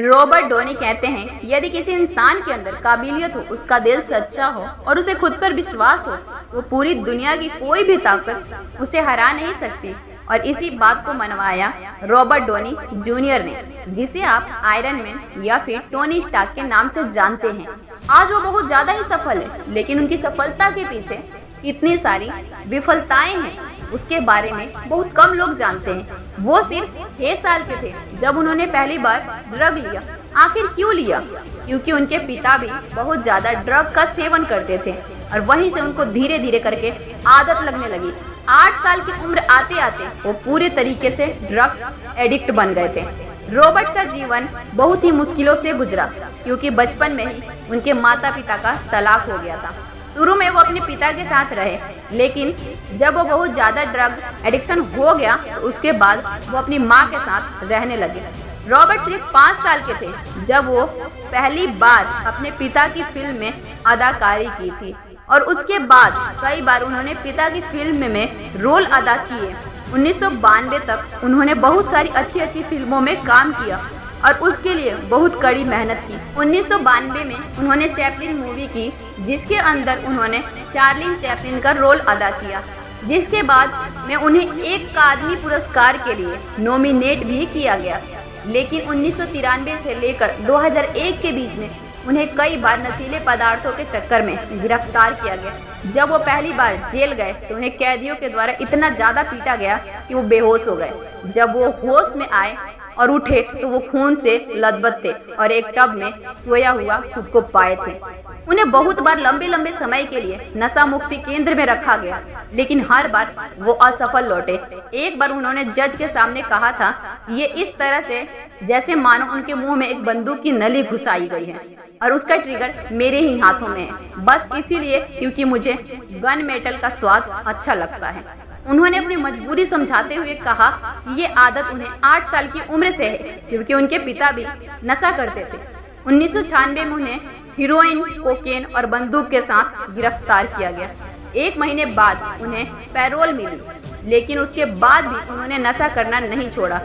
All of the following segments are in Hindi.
रॉबर्ट डॉनी कहते हैं, यदि किसी इंसान के अंदर काबिलियत हो, उसका दिल सच्चा हो और उसे खुद पर विश्वास हो, वो पूरी दुनिया की कोई भी ताकत उसे हरा नहीं सकती। और इसी बात को मनवाया रॉबर्ट डॉनी जूनियर ने, जिसे आप आयरन मैन या फिर टोनी स्टार्क के नाम से जानते हैं। आज वो बहुत ज़्यादा ही सफल है, लेकिन उनकी सफलता के पीछे इतनी सारी विफलताएं हैं, उसके बारे में बहुत कम लोग जानते हैं। वो सिर्फ 6 साल के थे जब उन्होंने पहली बार ड्रग लिया। आखिर क्यों लिया? क्योंकि उनके पिता भी बहुत ज़्यादा ड्रग का सेवन करते थे और वहीं से उनको धीरे धीरे करके आदत लगने लगी। 8 साल की उम्र आते आते वो पूरे तरीके से ड्रग्स एडिक्ट बन गए थे। रॉबर्ट का जीवन बहुत ही मुश्किलों से गुजरा, क्योंकि बचपन में ही उनके माता पिता का तलाक हो गया था। शुरू में वो अपने पिता के साथ रहे, लेकिन जब वो बहुत ज़्यादा ड्रग एडिक्शन हो गया तो उसके बाद वो अपनी माँ के साथ रहने लगे। रॉबर्ट सिर्फ 5 साल के थे जब वो पहली बार अपने पिता की फिल्म में अदाकारी की थी और उसके बाद कई बार उन्होंने पिता की फिल्म में रोल अदा किए। 1992 तक उन्होंने बहुत सारी अच्छी अच्छी फिल्मों में काम किया और उसके लिए बहुत कड़ी मेहनत की। 1992 में उन्होंने चैपलिन मूवी की, जिसके अंदर उन्होंने चार्ली चैपलिन का रोल अदा किया, जिसके बाद में उन्हें एक अकादमी पुरस्कार के लिए नॉमिनेट भी किया गया। लेकिन 1993 से लेकर 2001 के बीच में उन्हें कई बार नशीले पदार्थों के चक्कर में गिरफ्तार किया गया। जब वो पहली बार जेल गए तो उन्हें कैदियों के द्वारा इतना ज़्यादा पीटा गया कि वो बेहोश हो गए। जब वो होश में आए और उठे तो वो खून से लथबथ थे और एक टब में सोया हुआ खुद को पाए थे। उन्हें बहुत बार लंबे लंबे समय के लिए नशा मुक्ति केंद्र में रखा गया, लेकिन हर बार वो असफल लौटे। एक बार उन्होंने जज के सामने कहा था, ये इस तरह से जैसे मानो उनके मुंह में एक बंदूक की नली घुसाई गई है और उसका ट्रिगर मेरे ही हाथों में है, बस इसीलिए क्योंकि मुझे गन मेटल का स्वाद अच्छा लगता है। उन्होंने अपनी मजबूरी समझाते हुए कहा कि ये आदत उन्हें 8 साल की उम्र से है, क्योंकि उनके पिता भी नशा करते थे। 1996 में उन्हें हीरोइन, कोकेन और बंदूक के साथ गिरफ्तार किया गया। 1 महीने बाद उन्हें पैरोल मिली, लेकिन उसके बाद भी उन्होंने नशा करना नहीं छोड़ा।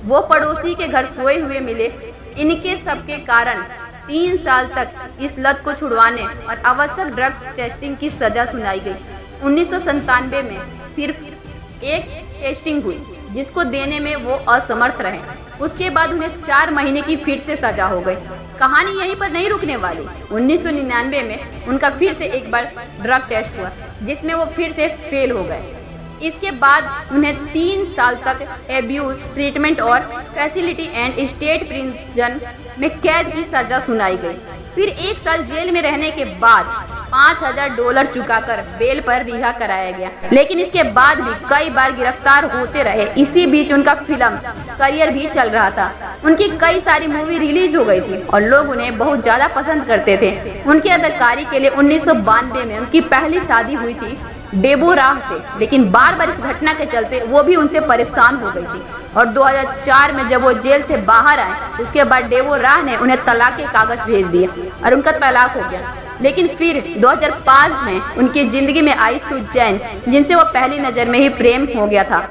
वो पड़ोसी के घर सोए हुए मिले। इनके सबके कारण 3 साल तक इस लत को छुड़वाने और आवश्यक ड्रग्स टेस्टिंग की सजा सुनाई गई। 1997 में सिर्फ एक टेस्टिंग हुई, जिसको देने में वो असमर्थ रहे। उसके बाद उन्हें 4 महीने की फिर से सजा हो गई। कहानी यहीं पर नहीं रुकने वाली। 1999 में उनका फिर से एक बार ड्रग टेस्ट हुआ, जिसमें वो फिर से फेल हो गए। इसके बाद उन्हें 3 साल तक एब्यूज ट्रीटमेंट और फैसिलिटी एंड स्टेट प्रिजन में कैद की सजा सुनाई गई। फिर 1 साल जेल में रहने के बाद $5000 चुकाकर बेल पर रिहा कराया गया, लेकिन इसके बाद भी कई बार गिरफ्तार होते रहे। इसी बीच उनका फिल्म करियर भी चल रहा था। उनकी कई सारी मूवी रिलीज हो गई थी और लोग उन्हें बहुत ज़्यादा पसंद करते थे। उनकी अदाकारी के लिए 1992 में उनकी पहली शादी हुई थी डेबोराह से, लेकिन बार बार इस घटना के चलते वो भी उनसे परेशान हो गई थी। और 2004 में जब वो जेल से बाहर आए, उसके बाद डेबोराह ने उन्हें तलाक के कागज भेज दिए और उनका तलाक हो गया। लेकिन फिर 2005 में उनकी जिंदगी में आई सुजैन, जिनसे वो पहली नज़र में ही प्रेम हो गया था।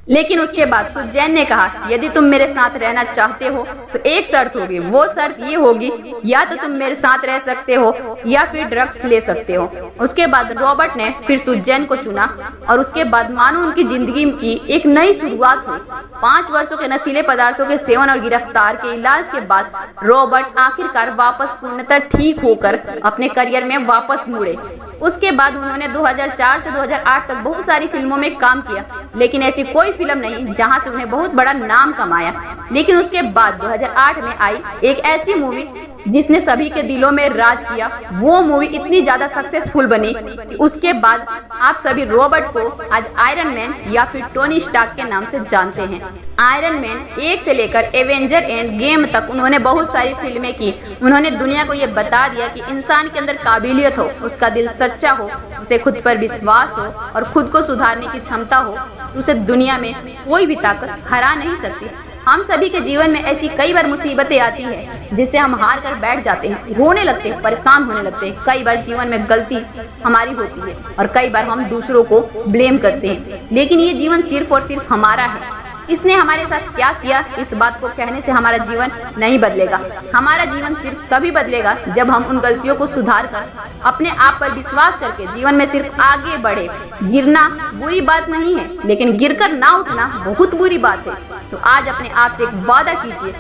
लेकिन उसके बाद सुजैन ने कहा, यदि तुम मेरे साथ रहना चाहते हो तो एक शर्त होगी। वो शर्त ये होगी, या तो तुम मेरे साथ रह सकते हो या फिर ड्रग्स ले सकते हो। उसके बाद रॉबर्ट ने फिर सुजैन को चुना और उसके बाद मानो उनकी जिंदगी की एक नई शुरुआत हुई। 5 वर्षों के नशीले पदार्थों के सेवन और गिरफ्तार के इलाज के बाद रॉबर्ट आखिरकार वापस पूर्णतः ठीक होकर अपने करियर में वापस मुड़े। उसके बाद उन्होंने 2004 से 2008 तक बहुत सारी फिल्मों में काम किया, लेकिन ऐसी कोई फिल्म नहीं जहां से उन्हें बहुत बड़ा नाम कमाया। लेकिन उसके बाद 2008 में आई एक ऐसी मूवी जिसने सभी के दिलों में राज किया। वो मूवी इतनी ज्यादा सक्सेसफुल बनी कि उसके बाद आप सभी रॉबर्ट को आज आयरन मैन या फिर टोनी स्टार्क के नाम से जानते हैं। आयरन मैन 1 से लेकर एवेंजर एंड गेम तक उन्होंने बहुत सारी फिल्में की। उन्होंने दुनिया को ये बता दिया कि इंसान के अंदर काबिलियत हो, उसका दिल सच्चा हो, उसे खुद पर विश्वास हो और खुद को सुधारने की क्षमता हो, तो उसे दुनिया में कोई भी ताकत हरा नहीं सकती। हम सभी के जीवन में ऐसी कई बार मुसीबतें आती हैं जिससे हम हार कर बैठ जाते हैं, रोने लगते हैं, परेशान होने लगते हैं। कई बार जीवन में गलती हमारी होती है और कई बार हम दूसरों को ब्लेम करते हैं, लेकिन ये जीवन सिर्फ और सिर्फ हमारा है। इसने हमारे साथ क्या किया, इस बात को कहने से हमारा जीवन नहीं बदलेगा। हमारा जीवन सिर्फ तभी बदलेगा जब हम उन गलतियों को सुधार कर अपने आप पर विश्वास करके जीवन में सिर्फ आगे बढ़े। गिरना बुरी बात नहीं है, लेकिन गिरकर ना उठना बहुत बुरी बात है। तो आज अपने आप से एक वादा कीजिए,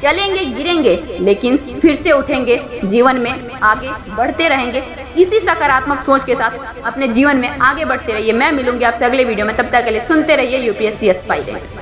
चलेंगे गिरेंगे लेकिन फिर से उठेंगे, जीवन में आगे बढ़ते रहेंगे। इसी सकारात्मक सोच के साथ अपने जीवन में आगे बढ़ते रहिए। मैं मिलूंगी आपसे अगले वीडियो में, तब तक के लिए सुनते रहिए यूपीएससी एस्पायरेंट।